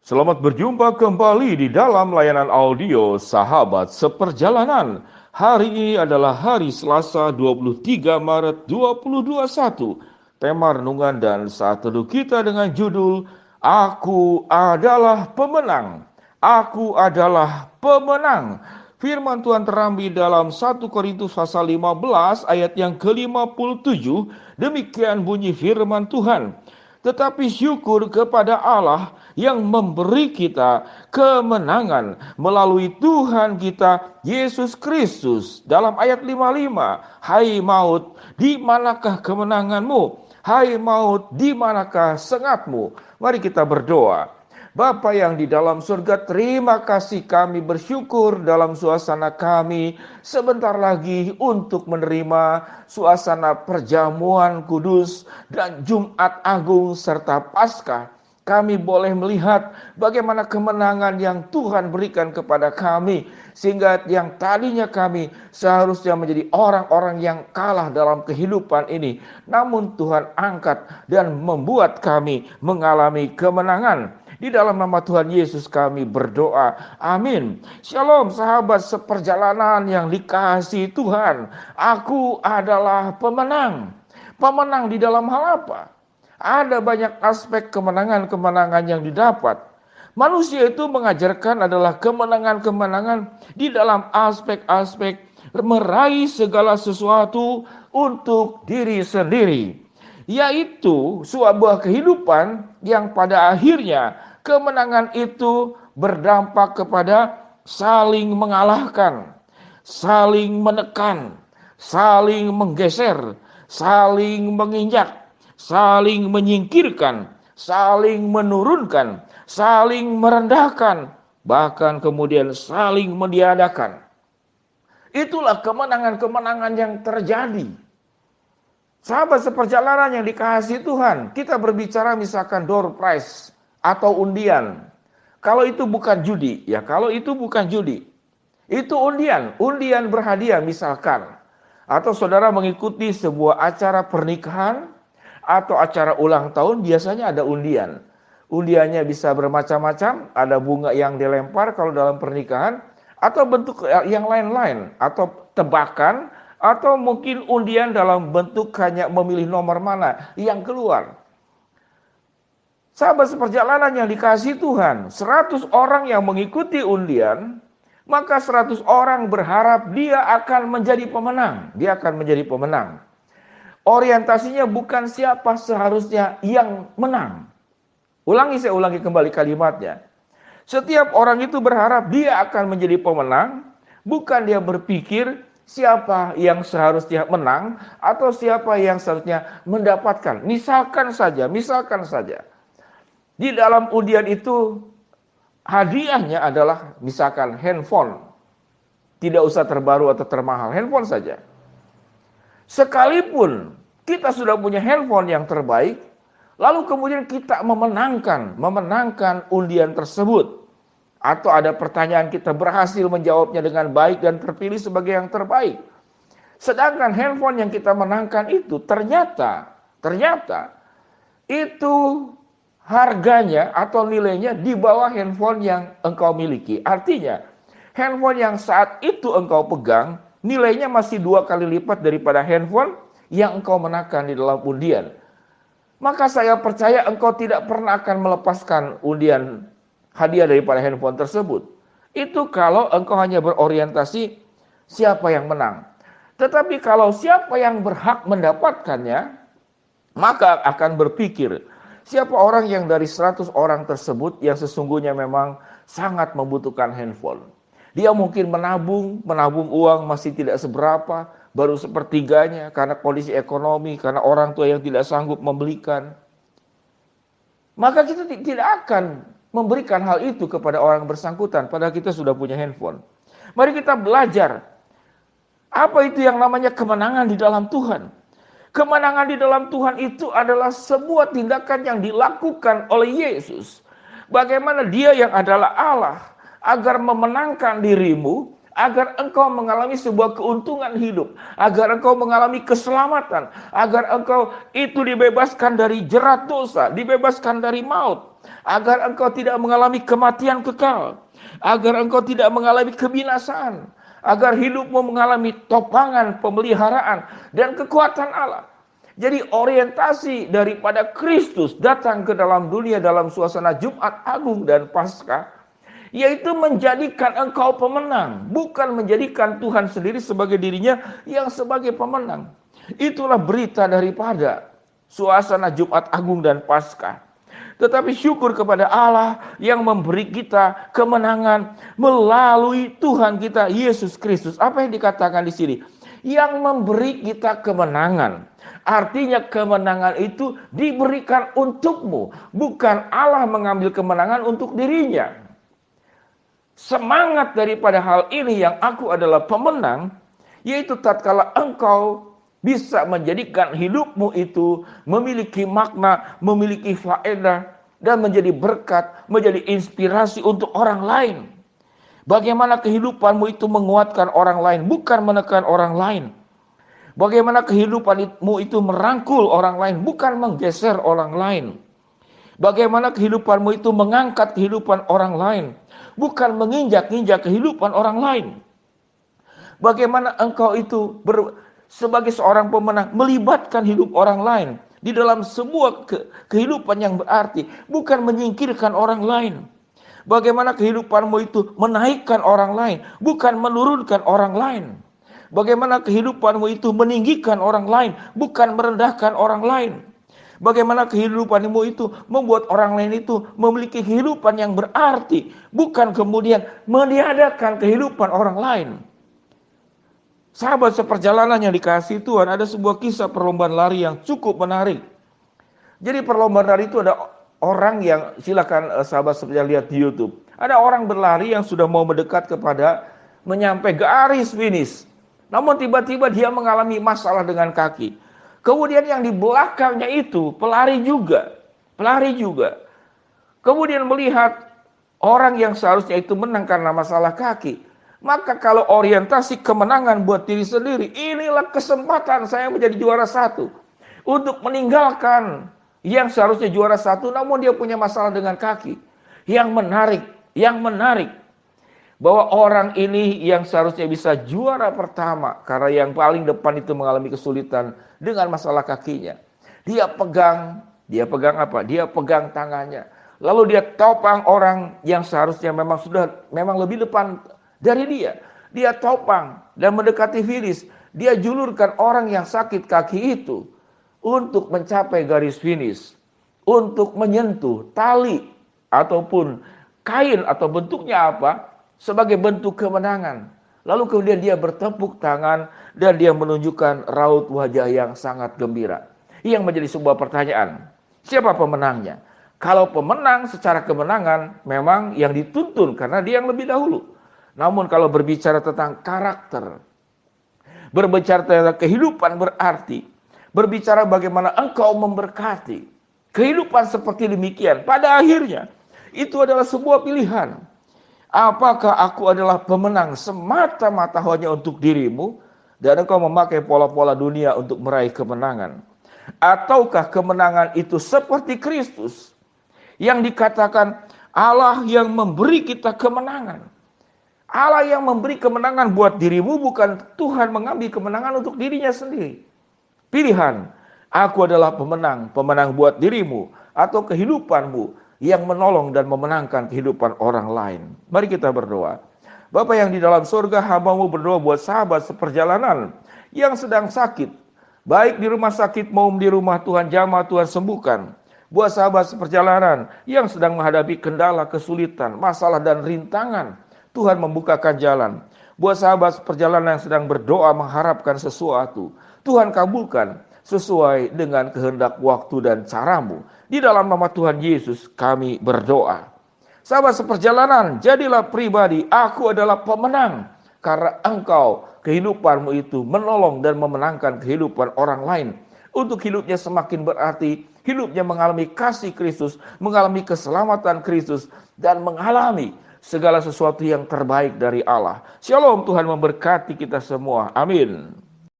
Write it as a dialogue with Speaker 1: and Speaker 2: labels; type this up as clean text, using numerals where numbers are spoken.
Speaker 1: Selamat berjumpa kembali di dalam layanan audio Sahabat Seperjalanan. Hari ini adalah hari Selasa 23 Maret 2021. Tema renungan dan saat teduh kita dengan judul Aku adalah pemenang. Aku adalah pemenang. Firman Tuhan terambil dalam 1 Korintus pasal 15 ayat yang ke-57. Demikian bunyi firman Tuhan. Tetapi syukur kepada Allah yang memberi kita kemenangan melalui Tuhan kita Yesus Kristus. Dalam ayat 55, hai maut, di manakah kemenanganmu? Hai maut, di manakah sengatmu? Mari kita berdoa. Bapa yang di dalam surga, terima kasih, kami bersyukur dalam suasana kami sebentar lagi untuk menerima suasana perjamuan kudus dan Jumat Agung serta Paskah. Kami boleh melihat bagaimana kemenangan yang Tuhan berikan kepada kami, sehingga yang tadinya kami seharusnya menjadi orang-orang yang kalah dalam kehidupan ini, namun Tuhan angkat dan membuat kami mengalami kemenangan. Di dalam nama Tuhan Yesus kami berdoa. Amin. Shalom sahabat seperjalanan yang dikasihi Tuhan. Aku adalah pemenang. Pemenang di dalam hal apa? Ada banyak aspek kemenangan-kemenangan yang didapat. Manusia itu mengajarkan adalah kemenangan-kemenangan di dalam aspek-aspek meraih segala sesuatu untuk diri sendiri. Yaitu sebuah kehidupan yang pada akhirnya kemenangan itu berdampak kepada saling mengalahkan, saling menekan, saling menggeser, saling menginjak, saling menyingkirkan, saling menurunkan, saling merendahkan, bahkan kemudian saling meniadakan. Itulah kemenangan-kemenangan yang terjadi. Sahabat seperjalanan yang dikasihi Tuhan, kita berbicara misalkan door prize atau undian. Kalau itu bukan judi, itu undian berhadiah misalkan. Atau saudara mengikuti sebuah acara pernikahan atau acara ulang tahun, biasanya ada undian. Undiannya bisa bermacam-macam, ada bunga yang dilempar kalau dalam pernikahan, atau bentuk yang lain-lain, atau tebakan, atau mungkin undian dalam bentuk hanya memilih nomor mana yang keluar. Sahabat seperjalanan yang dikasihi Tuhan, 100 orang yang mengikuti undian, maka 100 orang berharap dia akan menjadi pemenang. Dia akan menjadi pemenang. Orientasinya bukan siapa seharusnya yang menang. Saya ulangi kembali kalimatnya. Setiap orang itu berharap dia akan menjadi pemenang, bukan dia berpikir siapa yang seharusnya menang atau siapa yang seharusnya mendapatkan. Misalkan saja, di dalam undian itu hadiahnya adalah misalkan handphone. Tidak usah terbaru atau termahal, handphone saja. Sekalipun kita sudah punya handphone yang terbaik, lalu kemudian kita memenangkan undian tersebut, atau ada pertanyaan kita berhasil menjawabnya dengan baik dan terpilih sebagai yang terbaik. Sedangkan handphone yang kita menangkan itu ternyata itu harganya atau nilainya di bawah handphone yang engkau miliki. Artinya handphone yang saat itu engkau pegang nilainya masih 2 kali lipat daripada handphone yang engkau menangkan di dalam undian. Maka saya percaya engkau tidak pernah akan melepaskan undian hadiah daripada handphone tersebut. Itu kalau engkau hanya berorientasi siapa yang menang. Tetapi kalau siapa yang berhak mendapatkannya, maka akan berpikir siapa orang yang dari 100 orang tersebut yang sesungguhnya memang sangat membutuhkan handphone. Dia mungkin menabung uang masih tidak seberapa, baru sepertiganya karena kondisi ekonomi, karena orang tua yang tidak sanggup membelikan. Maka kita tidak akan memberikan hal itu kepada orang bersangkutan, padahal kita sudah punya handphone. Mari kita belajar, apa itu yang namanya kemenangan di dalam Tuhan. Kemenangan di dalam Tuhan itu adalah sebuah tindakan yang dilakukan oleh Yesus. Bagaimana dia yang adalah Allah, agar memenangkan dirimu, agar engkau mengalami sebuah keuntungan hidup, agar engkau mengalami keselamatan, agar engkau itu dibebaskan dari jerat dosa, dibebaskan dari maut. agar engkau tidak mengalami kematian kekal, agar engkau tidak mengalami kebinasaan, agar hidupmu mengalami topangan pemeliharaan dan kekuatan Allah. Jadi orientasi daripada Kristus datang ke dalam dunia dalam suasana Jumat Agung dan Paskah, yaitu menjadikan engkau pemenang, bukan menjadikan Tuhan sendiri sebagai dirinya yang sebagai pemenang. Itulah berita daripada suasana Jumat Agung dan Paskah. Tetapi syukur kepada Allah yang memberi kita kemenangan melalui Tuhan kita Yesus Kristus. Apa yang dikatakan di sini? Yang memberi kita kemenangan. Artinya kemenangan itu diberikan untukmu, bukan Allah mengambil kemenangan untuk dirinya. Semangat daripada hal ini yang aku adalah pemenang, yaitu tatkala engkau bisa menjadikan hidupmu itu memiliki makna, memiliki faedah, dan menjadi berkat, menjadi inspirasi untuk orang lain. Bagaimana kehidupanmu itu menguatkan orang lain, bukan menekan orang lain. Bagaimana kehidupanmu itu merangkul orang lain, bukan menggeser orang lain. Bagaimana kehidupanmu itu mengangkat kehidupan orang lain, bukan menginjak-injak kehidupan orang lain. Bagaimana engkau itu sebagai seorang pemenang melibatkan hidup orang lain di dalam sebuah kehidupan yang berarti, bukan menyingkirkan orang lain. Bagaimana kehidupanmu itu menaikkan orang lain, bukan menurunkan orang lain. Bagaimana kehidupanmu itu meninggikan orang lain, bukan merendahkan orang lain. Bagaimana kehidupanmu itu membuat orang lain itu memiliki kehidupan yang berarti, bukan kemudian meniadakan kehidupan orang lain. Sahabat seperjalanan yang dikasihi Tuhan, ada sebuah kisah perlombaan lari yang cukup menarik. Jadi perlombaan lari itu ada orang yang, silakan sahabat seperjalanan lihat di YouTube. Ada orang berlari yang sudah mau mendekat kepada menyampai garis finish. Namun tiba-tiba dia mengalami masalah dengan kaki. Kemudian yang di belakangnya itu pelari juga. Kemudian melihat orang yang seharusnya itu menang karena masalah kaki. Maka kalau orientasi kemenangan buat diri sendiri, inilah kesempatan saya menjadi juara satu. Untuk meninggalkan yang seharusnya juara satu, namun dia punya masalah dengan kaki. Yang menarik, bahwa orang ini yang seharusnya bisa juara pertama, karena yang paling depan itu mengalami kesulitan dengan masalah kakinya. Dia pegang apa? Dia pegang tangannya. Lalu dia topang orang yang seharusnya memang lebih depan dari dia. Dia topang dan mendekati finish. Dia julurkan orang yang sakit kaki itu untuk mencapai garis finish, untuk menyentuh tali ataupun kain atau bentuknya apa sebagai bentuk kemenangan. Lalu kemudian dia bertepuk tangan dan dia menunjukkan raut wajah yang sangat gembira. Yang menjadi sebuah pertanyaan, siapa pemenangnya? Kalau pemenang secara kemenangan memang yang dituntun karena dia yang lebih dahulu. Namun kalau berbicara tentang karakter, berbicara tentang kehidupan berarti, berbicara bagaimana engkau memberkati, kehidupan seperti demikian, pada akhirnya itu adalah sebuah pilihan. Apakah aku adalah pemenang semata-mata hanya untuk dirimu, dan engkau memakai pola-pola dunia untuk meraih kemenangan? Ataukah kemenangan itu seperti Kristus, yang dikatakan Allah yang memberi kita kemenangan? Allah yang memberi kemenangan buat dirimu, bukan Tuhan mengambil kemenangan untuk dirinya sendiri. Pilihan, aku adalah pemenang buat dirimu atau kehidupanmu yang menolong dan memenangkan kehidupan orang lain. Mari kita berdoa. Bapa yang di dalam surga, hamba-Mu berdoa buat sahabat seperjalanan yang sedang sakit, baik di rumah sakit maupun di rumah Tuhan jamah, Tuhan sembuhkan. Buat sahabat seperjalanan yang sedang menghadapi kendala, kesulitan, masalah dan rintangan, Tuhan membukakan jalan. Buat sahabat perjalanan yang sedang berdoa mengharapkan sesuatu, Tuhan kabulkan sesuai dengan kehendak waktu dan caramu. Di dalam nama Tuhan Yesus kami berdoa. Sahabat seperjalanan, jadilah pribadi, aku adalah pemenang. Karena engkau, kehidupanmu itu menolong dan memenangkan kehidupan orang lain. Untuk hidupnya semakin berarti, hidupnya mengalami kasih Kristus, mengalami keselamatan Kristus, dan mengalami segala sesuatu yang terbaik dari Allah. Shalom, Tuhan memberkati kita semua. Amin.